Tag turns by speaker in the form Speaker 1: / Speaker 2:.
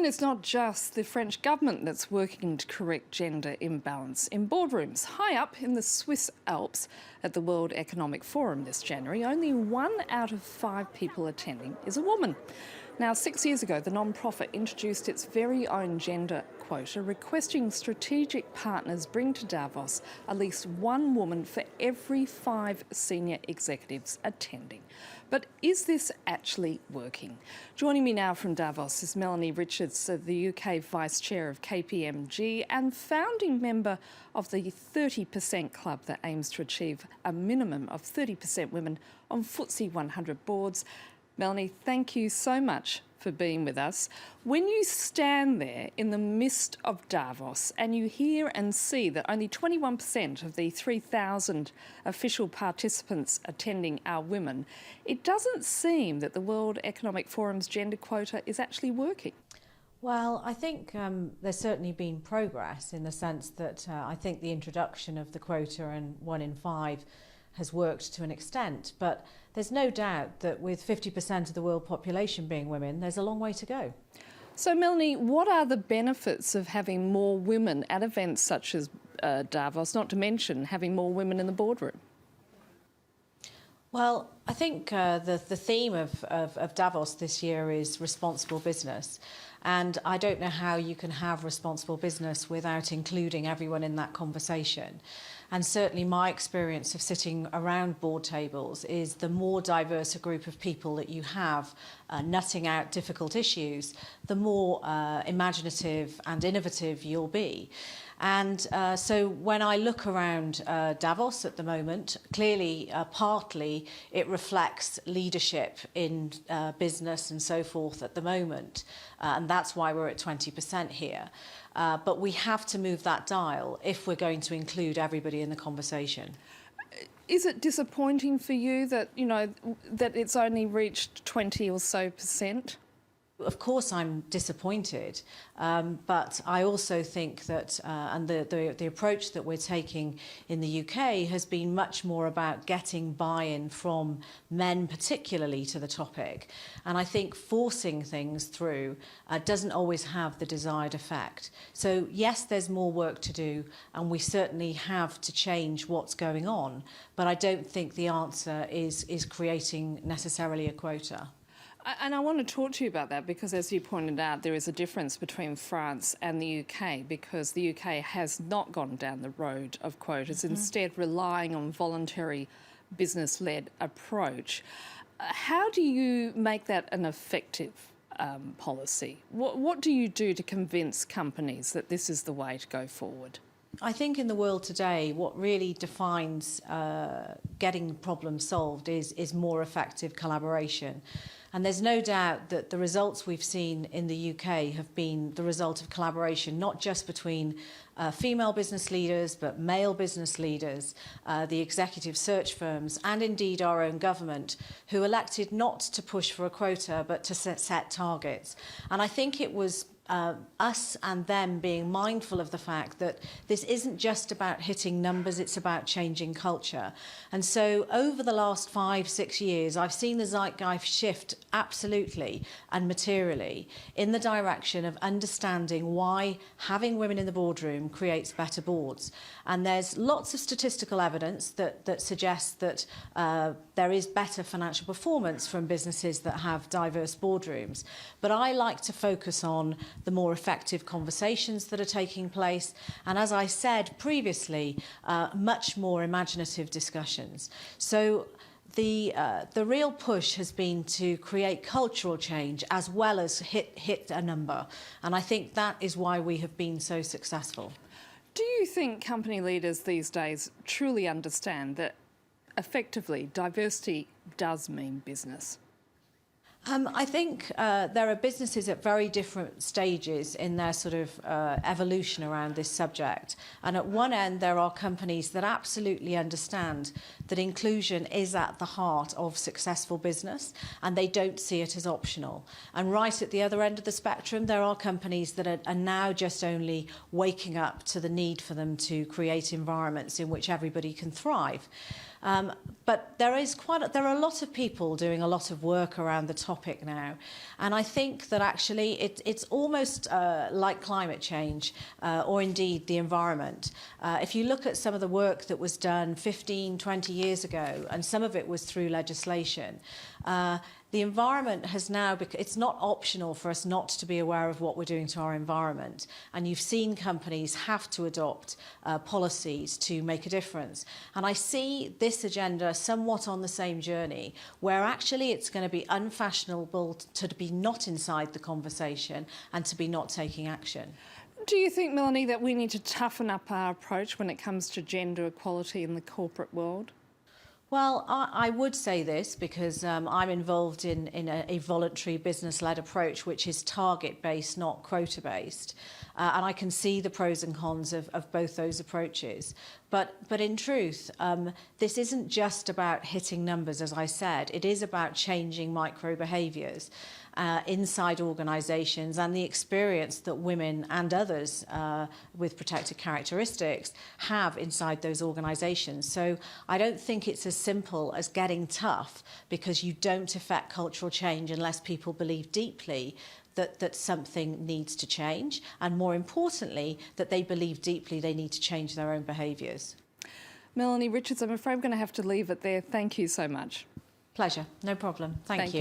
Speaker 1: it's not just the French government that's working to correct gender imbalance in boardrooms. High up in the Swiss Alps at the World Economic Forum this January, only 1 out of 5 people attending is a woman. Now, 6 years ago, the non-profit introduced its very own gender quota, requesting strategic partners bring to Davos at least 1 woman for every 5 senior executives attending. But is this actually working? Joining me now from Davos is Melanie Richards, the UK Vice Chair of KPMG and founding member of the 30% Club that aims to achieve a minimum of 30% women on FTSE 100 boards. Melanie, thank you so much for being with us. When you stand there in the midst of Davos and you hear and see that only 21% of the 3,000 official participants attending are women, it doesn't seem that the World Economic Forum's gender quota is actually working.
Speaker 2: Well, I think there's certainly been progress in the sense that I think the introduction of the quota and 1 in 5 has worked to an extent, but there's no doubt that with 50% of the world population being women, there's a long way to go.
Speaker 1: So, Melanie, what are the benefits of having more women at events such as Davos, not to mention having more women in the boardroom?
Speaker 2: Well, I think the theme of Davos this year is responsible business. And I don't know how you can have responsible business without including everyone in that conversation. And certainly my experience of sitting around board tables is the more diverse a group of people that you have nutting out difficult issues, the more imaginative and innovative you'll be. And so when I look around Davos at the moment, clearly, partly it reflects leadership in business and so forth at the moment. And that's why we're at 20% here. But we have to move that dial if we're going to include everybody in the conversation.
Speaker 1: Is it disappointing for you that, that it's only reached 20 or so percent?
Speaker 2: Of course I'm disappointed, but I also think that, and the approach that we're taking in the UK has been much more about getting buy-in from men particularly to the topic. And I think forcing things through doesn't always have the desired effect. So yes, there's more work to do, and we certainly have to change what's going on, but I don't think the answer is creating necessarily a quota.
Speaker 1: And I want to talk to you about that because, as you pointed out, there is a difference between France and the UK because the UK has not gone down the road of quotas, instead relying on voluntary business-led approach. How do you make that an effective policy? What do you do to convince companies that this is the way to go forward?
Speaker 2: I think in the world today, what really defines getting problems solved is more effective collaboration. And there's no doubt that the results we've seen in the UK have been the result of collaboration, not just between female business leaders, but male business leaders, the executive search firms, and indeed our own government, who elected not to push for a quota, but to set targets. And I think it was us and them being mindful of the fact that this isn't just about hitting numbers, it's about changing culture. And so over the last 5-6 years, I've seen the zeitgeist shift absolutely and materially in the direction of understanding why having women in the boardroom creates better boards. And there's lots of statistical evidence that suggests that there is better financial performance from businesses that have diverse boardrooms. But I like to focus on the more effective conversations that are taking place, and as I said previously, much more imaginative discussions. So the real push has been to create cultural change as well as hit a number, and I think that is why we have been so successful.
Speaker 1: Do you think company leaders these days truly understand that effectively diversity does mean business?
Speaker 2: I think there are businesses at very different stages in their sort of evolution around this subject. And at one end, there are companies that absolutely understand that inclusion is at the heart of successful business, and they don't see it as optional. And right at the other end of the spectrum, there are companies that are now just only waking up to the need for them to create environments in which everybody can thrive. But there are a lot of people doing a lot of work around the topic now, and I think that actually it's almost like climate change or indeed the environment. If you look at some of the work that was done 15, 20 years ago, and some of it was through legislation, the environment has now it's not optional for us not to be aware of what we're doing to our environment. And you've seen companies have to adopt policies to make a difference. And I see this agenda somewhat on the same journey, where actually it's going to be unfashionable to be not inside the conversation and to be not taking action.
Speaker 1: Do you think, Melanie, that we need to toughen up our approach when it comes to gender equality in the corporate world?
Speaker 2: Well, I would say this because I'm involved in a voluntary business-led approach, which is target-based, not quota-based. And I can see the pros and cons of both those approaches. But in truth, this isn't just about hitting numbers, as I said. It is about changing micro behaviours inside organisations and the experience that women and others with protected characteristics have inside those organisations. So I don't think it's as simple as getting tough because you don't affect cultural change unless people believe deeply that something needs to change, and more importantly, that they believe deeply they need to change their own behaviours.
Speaker 1: Melanie Richards, I'm afraid I'm going to have to leave it there. Thank you so much.
Speaker 2: Pleasure, no problem. Thank you.